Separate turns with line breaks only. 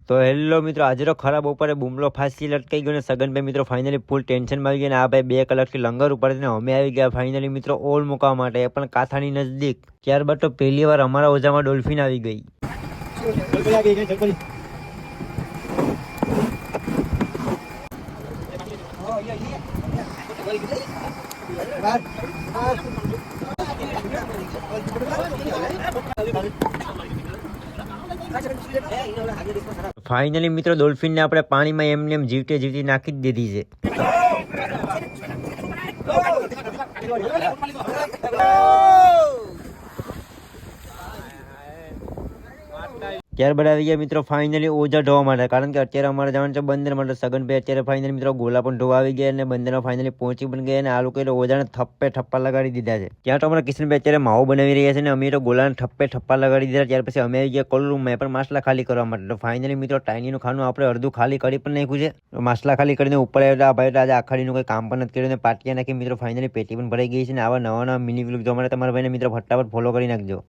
તો હેલો મિત્રો, આજે તો ખરાબ બપોરે બુમલો ફાંસી લટકાઈ ગયો ને સગનભાઈ મિત્રો ફાઇનલી ફૂલ ટેન્શનમાં આવી ગયા ને આ ભાઈ 2 કલાકથી લંગર ઉપાડીને અમે આવી ગયા ફાઇનલી મિત્રો ઓલ મૂકવા માટે, એ પણ કાથાની નજદીક. ત્યારબાદ તો પહેલી વાર અમારા ઓજામાં ડોલ્ફિન આવી ગઈ. ફાઇનલી મિત્રો ડોલ્ફિનને આપણે પાણીમાં એમને એમ જીવતે જીવતી નાખી જ દીધી છે. ત્યારબાદ આવી ગયા મિત્રો ફાઇનલી ઓજા ધોવા માટે, કારણ કે અત્યારે અમારે જવાનું છે બંદર માટે. સગનભાઈ અત્યારે ફાઇનલી મિત્રો ગોલા પણ ધોવા આવી ગયા અને બંદરમાં ફાઇનલી પહોંચી પણ ગયા અને આ લોકોએ ઓજાને થપ્પા લગાડી દીધા છે. ત્યાં તો અમારા કિશનભાઈ અત્યારે માવો બનાવી રહ્યા છે ને અમે તો ગોલાને થપ્પા લગાડી દીધા. ત્યાર પછી અમે આવી ગયા કોલ રૂમમાં પણ માસલા ખાલી કરવા માટે. તો ફાઇનલી મિત્રો ટાઈનીનું ખાનું આપણે અડધું ખાલી કરી પણ નાખ્યું છે. માસલા ખાલી કરીને ઉપર આવ્યા ભાઈ, આજે આખાડીનું કોઈ કામ પણ નથી કર્યું અને પાટિયા નાખી મિત્રો ફાઇનલી પેટી પણ ભરાઈ ગઈ છે. ને આવા નવા મિની વ્લોગ જોવા માટે તમારા ભાઈને મિત્રો ફટાફટ ફોલો કરી નાખજો.